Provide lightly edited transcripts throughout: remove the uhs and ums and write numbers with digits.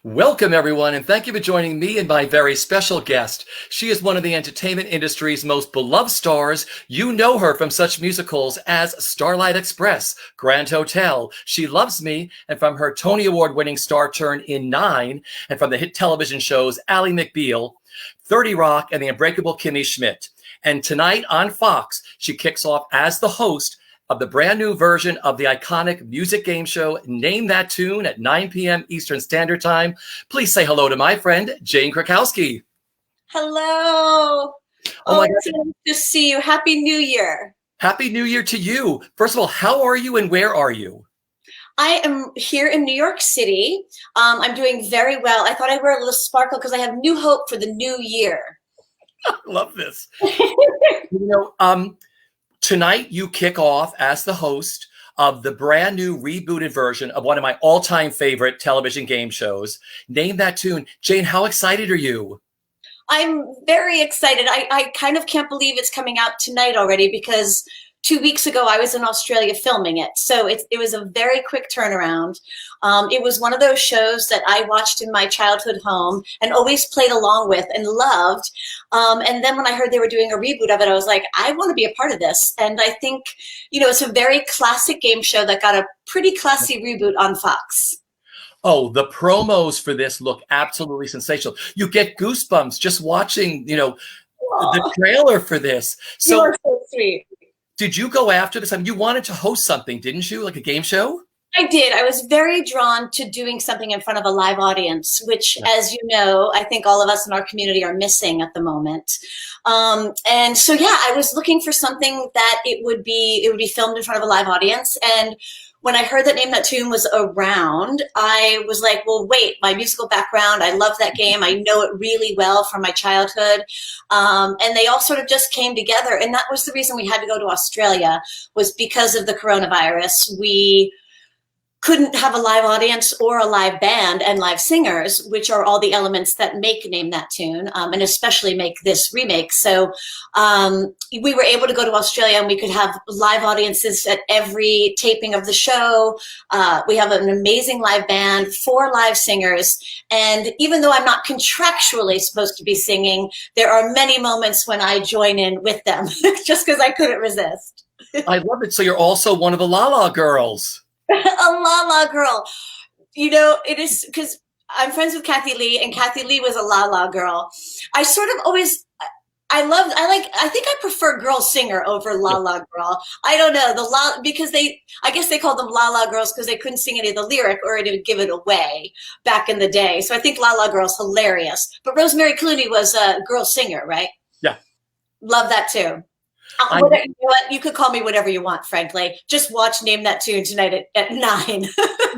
Welcome, everyone, and thank you for joining me and my very special guest. She is one of the entertainment industry's most beloved stars. You know her from such musicals as Starlight Express, Grand Hotel, She Loves Me, and from her Tony Award-winning star turn in Nine, and from the hit television shows Ally McBeal, 30 Rock, and The Unbreakable Kimmy Schmidt. And tonight on Fox, she kicks off as the host of the brand new version of the iconic music game show Name That Tune at 9 p.m. Eastern Standard Time. Please say hello to my friend, Jane Krakowski. Hello. Oh my God. It's nice to see you. Happy New Year. Happy New Year to you. First of all, how are you and where are you? I am here in New York City. I'm doing very well. I thought I'd wear a little sparkle because I have new hope for the new year. I love this. Tonight you kick off as the host of the brand new rebooted version of one of my all-time favorite television game shows, Name That Tune. Jane, how excited are you? I'm very excited. I kind of can't believe it's coming out tonight already because 2 weeks ago I was in Australia filming it. So it was a very quick turnaround. It was one of those shows that I watched in my childhood home and always played along with and loved. And then when I heard they were doing a reboot of it, I was like, I want to be a part of this. And I think, it's a very classic game show that got a pretty classy reboot on Fox. Oh, the promos for this look absolutely sensational. You get goosebumps just watching, the trailer for this. You are so sweet. Did you go after this? I mean, you wanted to host something, didn't you? Like a game show? I did. I was very drawn to doing something in front of a live audience, which, as you know, I think all of us in our community are missing at the moment. And so, yeah, I was looking for something that it would be filmed in front of a live audience. And when I heard that Name That Tune was around, I was like, well, wait, my musical background, I love that game. I know it really well from my childhood. And they all sort of just came together. And that was the reason we had to go to Australia, was because of the coronavirus. We couldn't have a live audience or a live band and live singers, which are all the elements that make Name That Tune, and especially make this remake. So we were able to go to Australia and we could have live audiences at every taping of the show. We have an amazing live band, 4 live singers. And even though I'm not contractually supposed to be singing, there are many moments when I join in with them just because I couldn't resist. I love it. So you're also one of the La La girls. A La La girl. It is because I'm friends with Kathy Lee, and Kathy Lee was a La La girl. I sort of always, I think I prefer girl singer over La La girl. I don't know, because I guess they called them La La girls because they couldn't sing any of the lyric or it would give it away back in the day. So I think La La girl's hilarious. But Rosemary Clooney was a girl singer, right? Yeah. Love that too. You know what? You could call me whatever you want, frankly. Just watch Name That Tune tonight at 9.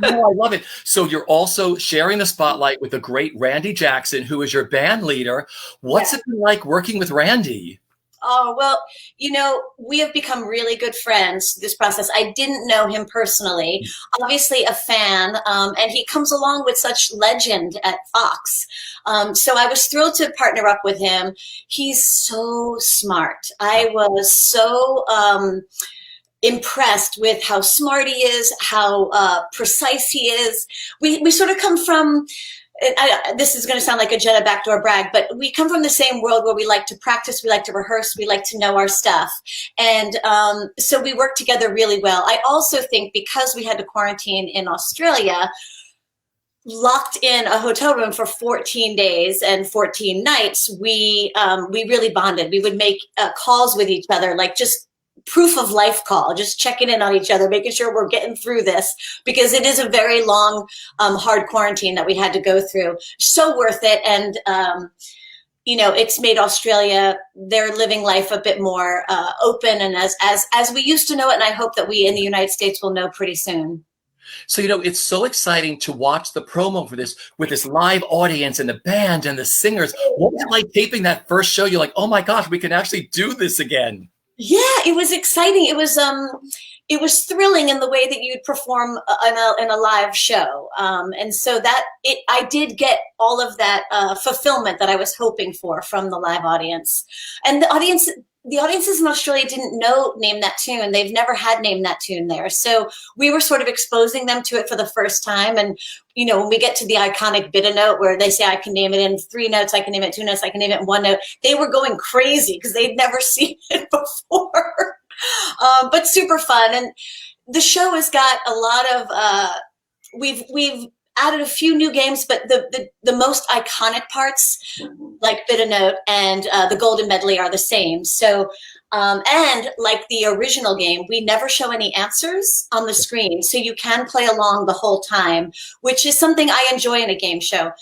No, I love it. So you're also sharing the spotlight with the great Randy Jackson, who is your band leader. What's it been like working with Randy? Oh, well, we have become really good friends this process. I didn't know him personally, obviously a fan, and he comes along with such legend at Fox. So I was thrilled to partner up with him. He's so smart. I was so impressed with how smart he is, how precise he is. We sort of come from... this is going to sound like a Jenna backdoor brag, but we come from the same world where we like to practice, we like to rehearse, we like to know our stuff. And so we work together really well. I also think because we had to quarantine in Australia, locked in a hotel room for 14 days and 14 nights, we really bonded. We would make calls with each other, like just proof of life call, just checking in on each other, making sure we're getting through this, because it is a very long, hard quarantine that we had to go through. So worth it. And, it's made Australia, they're living life a bit more open and as we used to know it. And I hope that we in the United States will know pretty soon. So, it's so exciting to watch the promo for this with this live audience and the band and the singers. What was it like taping that first show? You're like, oh my gosh, we can actually do this again. Yeah, it was exciting. It was thrilling in the way that you'd perform in a live show. And so I did get all of that fulfillment that I was hoping for from the live audience. And the audience, the audiences in Australia didn't know Name That Tune. They've never had Name That Tune there. So we were sort of exposing them to it for the first time. And, you know, when we get to the iconic bit a note where they say, I can name it in 3 notes, I can name it 2 notes, I can name it in 1 note, they were going crazy because they'd never seen it before. But super fun. And the show has got a lot of, we've added a few new games, but the most iconic parts, like Bit a Note and the Golden Medley, are the same. So, and like the original game, we never show any answers on the screen, so you can play along the whole time, which is something I enjoy in a game show.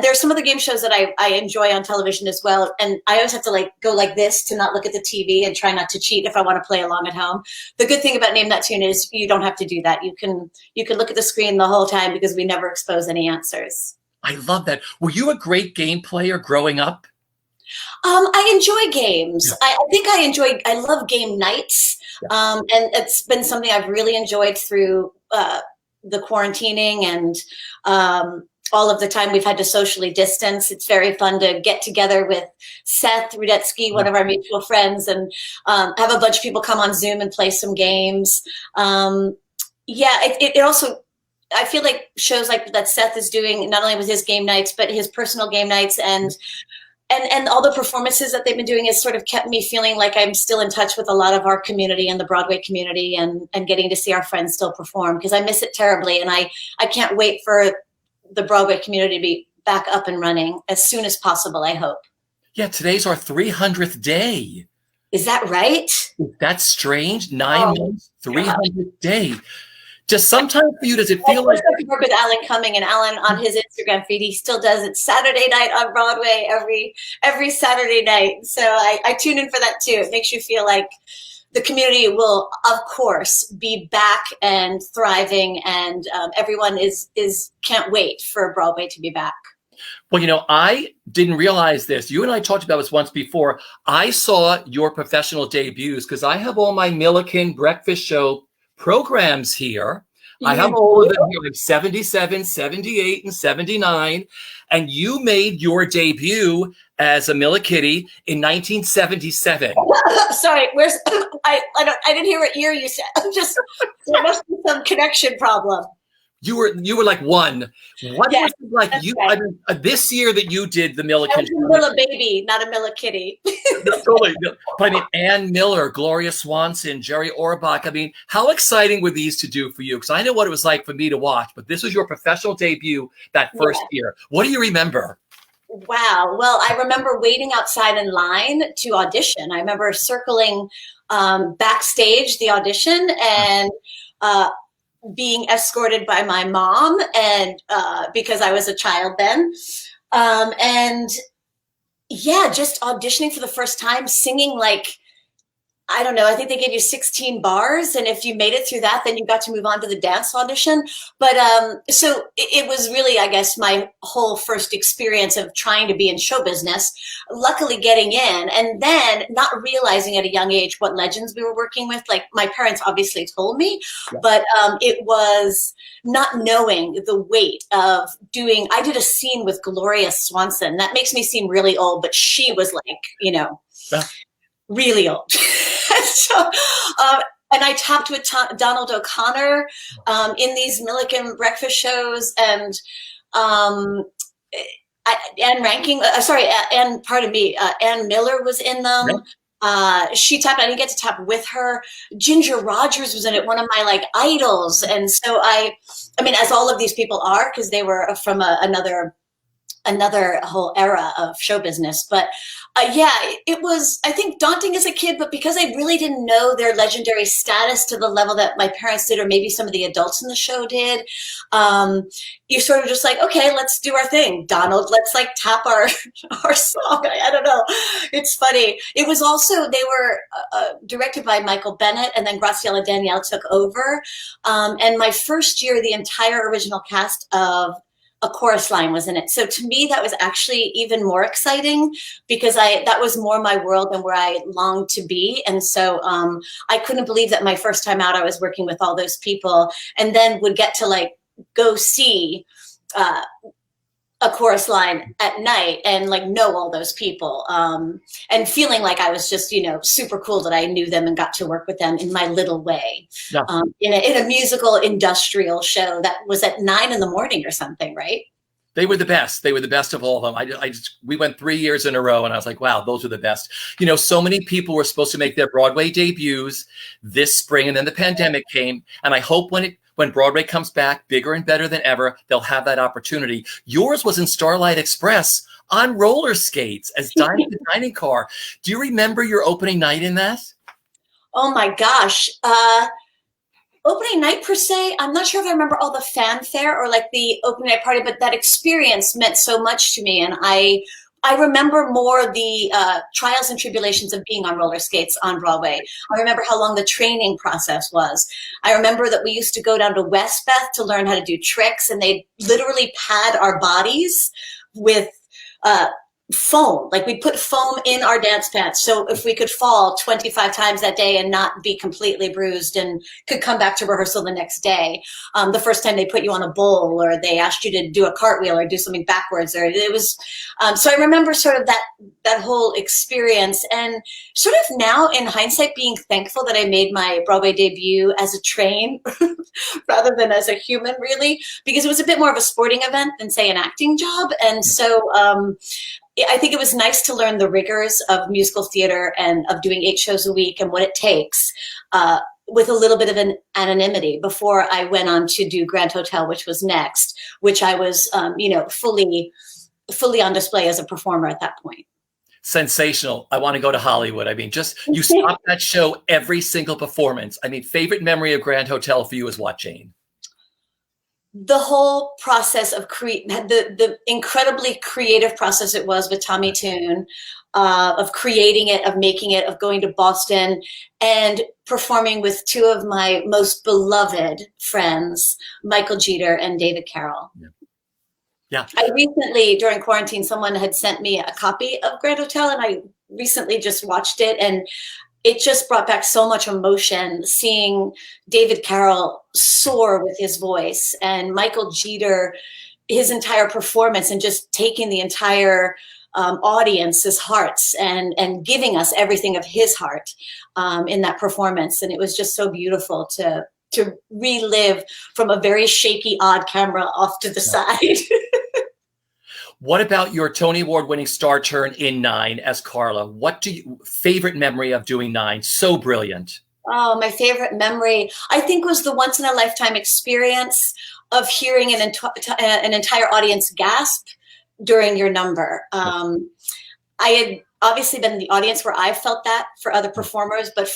There are some other game shows that I enjoy on television as well, and I always have to like go like this to not look at the TV and try not to cheat if I want to play along at home. The good thing about Name That Tune is you don't have to do that. You can look at the screen the whole time because we never expose any answers. I love that. Were you a great game player growing up? I enjoy games. I think I love game nights, and it's been something I've really enjoyed through the quarantining and all of the time we've had to socially distance. It's very fun to get together with Seth Rudetsky, one of our mutual friends, and have a bunch of people come on Zoom and play some games. It also, I feel like shows like that Seth is doing, not only with his game nights, but his personal game nights and all the performances that they've been doing has sort of kept me feeling like I'm still in touch with a lot of our community and the Broadway community, and getting to see our friends still perform, because I miss it terribly. And I can't wait for the Broadway community to be back up and running as soon as possible, I hope. Yeah, today's our 300th day. Is that right? That's strange. 9 months, 300th day. Just sometimes for you, does it feel like... I work with Alan Cumming, and Alan on his Instagram feed, he still does it Saturday night on Broadway every Saturday night. So I tune in for that too. It makes you feel like the community will, of course, be back and thriving, and everyone can't wait for Broadway to be back. Well, you know, I didn't realize this. You and I talked about this once before. I saw your professional debuts because I have all my Milliken Breakfast Show programs here. I have all of them here, like 77, 78, and 79. And you made your debut as a Millikitty in 1977. Sorry, I didn't hear what year you said. There must be some connection problem. You were like 1. What was it like? Right. This year that you did the Milliken? I was a Milla baby, not a Millikitty. Totally. But I mean, Ann Miller, Gloria Swanson, Jerry Orbach. I mean, how exciting were these to do for you? Because I know what it was like for me to watch, but this was your professional debut that first year. What do you remember? Wow. Well, I remember waiting outside in line to audition. I remember circling backstage the audition and being escorted by my mom, and because I was a child then. And yeah, just auditioning for the first time, singing like, I don't know, I think they gave you 16 bars. And if you made it through that, then you got to move on to the dance audition. But so it was really, I guess, my whole first experience of trying to be in show business, luckily getting in, and then not realizing at a young age what legends we were working with. Like, my parents obviously told me, but it was not knowing the weight of doing, I did a scene with Gloria Swanson. That makes me seem really old, but she was like, you know, really old. So, and I tapped with Donald O'Connor in these Milliken breakfast shows, and Anne Miller was in them. She tapped, I didn't get to tap with her. Ginger Rogers was in it, one of my like idols. And so I mean, as all of these people are, because they were from another whole era of show business. But it was, I think, daunting as a kid, but because I really didn't know their legendary status to the level that my parents did, or maybe some of the adults in the show did, you're sort of just like, okay, let's do our thing, Donald. Let's like tap our song. I don't know. It's funny. It was also, they were directed by Michael Bennett, and then Graciela Danielle took over. And my first year, the entire original cast of a chorus line was in it. So to me, that was actually even more exciting, because that was more my world and where I longed to be. And so I couldn't believe that my first time out, I was working with all those people, and then would get to like go see a chorus line at night and like know all those people, and feeling like I was just, super cool that I knew them and got to work with them in my little way, Yeah. In a musical industrial show that was at 9 a.m. or something, right? They were the best. They were the best of all of them. We went 3 years in a row, and I was like, wow, those were the best. So many people were supposed to make their Broadway debuts this spring, and then the pandemic came. And I hope when Broadway comes back bigger and better than ever, they'll have that opportunity. Yours was in Starlight Express on roller skates as the dining car. Do you remember your opening night in that? Oh my gosh. Opening night per se, I'm not sure if I remember all the fanfare or like the opening night party, but that experience meant so much to me. And I remember more the trials and tribulations of being on roller skates on Broadway. I remember how long the training process was. I remember that we used to go down to Westbeth to learn how to do tricks, and they literally pad our bodies with foam. Like we'd put foam in our dance pants. So if we could fall 25 times that day and not be completely bruised and could come back to rehearsal the next day. The first time they put you on a bull or they asked you to do a cartwheel or do something backwards, or it was, so I remember sort of that whole experience, and sort of now in hindsight being thankful that I made my Broadway debut as a train rather than as a human, really, because it was a bit more of a sporting event than say an acting job. And so, I think it was nice to learn the rigors of musical theater and of doing 8 shows a week and what it takes, with a little bit of an anonymity before I went on to do Grand Hotel, which was next, which I was, fully on display as a performer at that point. Sensational. I want to go to Hollywood. I mean, you stop that show every single performance. I mean, favorite memory of Grand Hotel for you is what, Jane? The whole process of the incredibly creative process it was with Tommy Tune, of creating it, of making it, of going to Boston and performing with 2 of my most beloved friends, Michael Jeter and David Carroll. Yeah. I recently, during quarantine, someone had sent me a copy of Grand Hotel, and I recently just watched it, and it just brought back so much emotion seeing David Carroll soar with his voice, and Michael Jeter, his entire performance, and just taking the entire audience's hearts and giving us everything of his heart in that performance. And it was just so beautiful to relive from a very shaky, odd camera off to the side. What about your Tony Award winning star turn in 9 as Carla? Favorite memory of doing 9? So brilliant. Oh, my favorite memory, I think, was the once in a lifetime experience of hearing an entire audience gasp during your number. I had obviously been in the audience where I felt that for other performers, but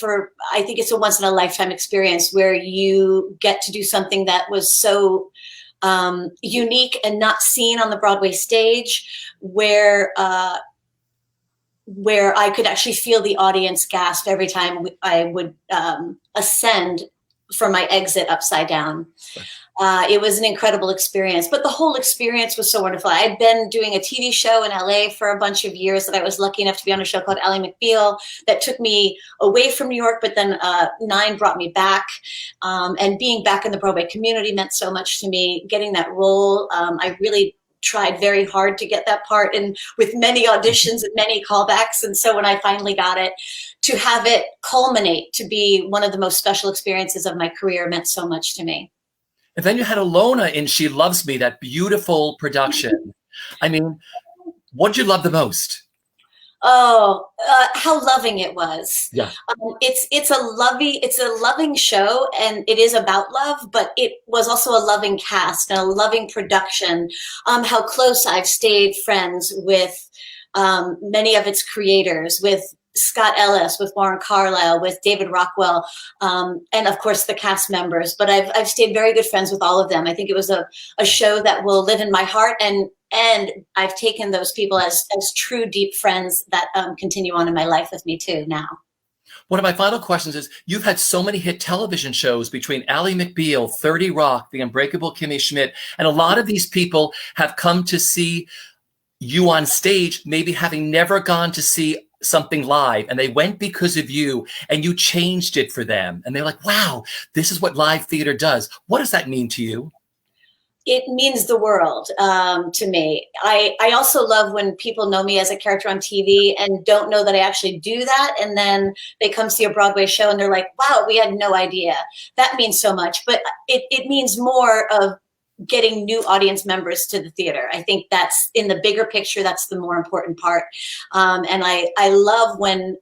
I think it's a once in a lifetime experience where you get to do something that was so unique and not seen on the Broadway stage, where I could actually feel the audience gasp every time I would ascend from my exit upside down. It was an incredible experience, but the whole experience was so wonderful. I had been doing a TV show in LA for a bunch of years that I was lucky enough to be on, a show called Ally McBeal that took me away from New York, but then 9 brought me back. And being back in the Broadway community meant so much to me. Getting that role, I really tried very hard to get that part, and with many auditions and many callbacks. And so when I finally got it, to have it culminate to be one of the most special experiences of my career meant so much to me. And then you had Alona in She Loves Me, that beautiful production. I mean, what'd you love the most? Oh, how loving it was. Yeah. It's a loving show, and it is about love, but it was also a loving cast and a loving production. How close I've stayed friends with many of its creators, with Scott Ellis, with Warren Carlyle, with David Rockwell, and of course the cast members. But I've stayed very good friends with all of them. I think it was a show that will live in my heart, and I've taken those people as true, deep friends that continue on in my life with me too now. One of my final questions is, you've had so many hit television shows between Ally McBeal, 30 Rock, The Unbreakable Kimmy Schmidt, and a lot of these people have come to see you on stage, maybe having never gone to see something live, and they went because of you, and you changed it for them. And they're like, wow, this is what live theater does. What does that mean to you? it means the world to me. I also love when people know me as a character on TV and don't know that I actually do that. And then they come see a Broadway show and they're like, wow, we had no idea. That means so much. But it means more of getting new audience members to the theater. I think that's in the bigger picture, that's the more important part. And I love when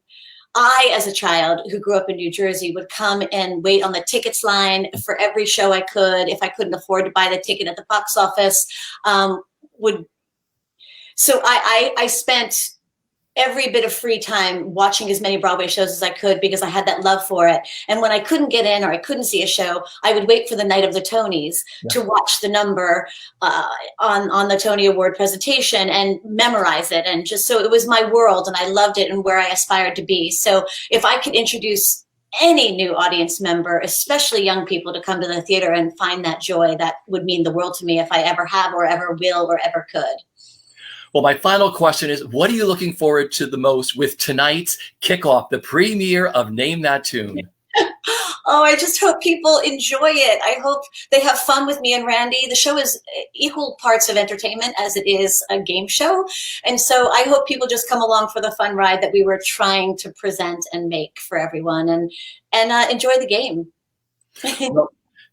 I, as a child who grew up in New Jersey, would come and wait on the tickets line for every show I could. If I couldn't afford to buy the ticket at the box office, so I spent every bit of free time watching as many Broadway shows as I could because I had that love for it. And when I couldn't get in or I couldn't see a show, I would wait for the night of the Tonys to watch the number on the Tony Award presentation and memorize it. And just so it was my world and I loved it and where I aspired to be. So if I could introduce any new audience member, especially young people, to come to the theater and find that joy, that would mean the world to me if I ever have or ever will or ever could. Well, my final question is, what are you looking forward to the most with tonight's kickoff, the premiere of Name That Tune? Oh, I just hope people enjoy it. I hope they have fun with me and Randy. The show is equal parts of entertainment as it is a game show. And so I hope people just come along for the fun ride that we were trying to present and make for everyone and enjoy the game. Well,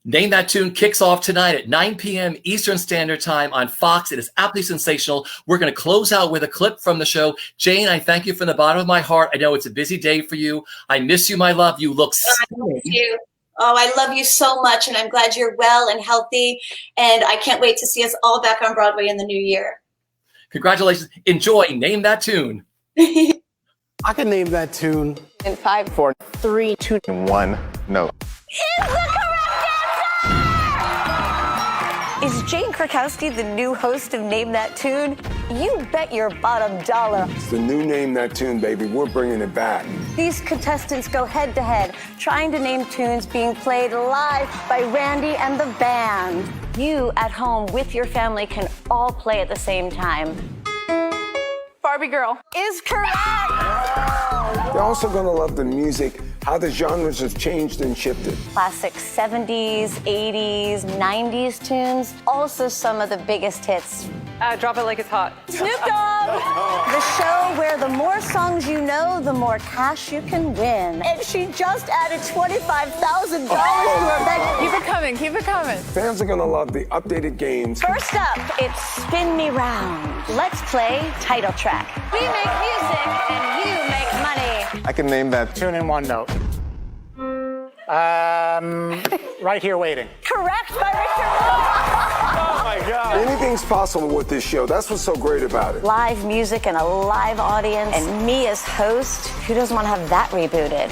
Name That Tune kicks off tonight at 9 p.m. Eastern Standard Time on Fox. It is absolutely sensational. We're going to close out with a clip from the show. Jane, I thank you from the bottom of my heart. I know it's a busy day for you. I miss you, my love. You look stunning. Thank you. Oh, I love you so much, and I'm glad you're well and healthy, and I can't wait to see us all back on Broadway in the new year. Congratulations. Enjoy Name That Tune. I can name that tune in 5, 4, 3, 2, in one note. Is the correct answer! Is Jane Krakowski the new host of Name That Tune? You bet your bottom dollar. It's the new Name That Tune, baby. We're bringing it back. These contestants go head to head, trying to name tunes being played live by Randy and the band. You at home with your family can all play at the same time. Barbie Girl is correct. They're also going to love the music, how the genres have changed and shifted. Classic 70s, 80s, 90s tunes. Also some of the biggest hits. Drop It Like It's Hot. Snoop Dogg! The show where the more songs you know, the more cash you can win. And she just added $25,000 to her bank. Keep it coming, keep it coming. Fans are going to love the updated games. First up, it's Spin Me Round. Let's play title track. We make music and you make money. I can name that tune in one note. Right Here Waiting. Correct by Richard Lewis. Oh my God. Anything's possible with this show. That's what's so great about it. Live music and a live audience. And me as host, who doesn't want to have that rebooted?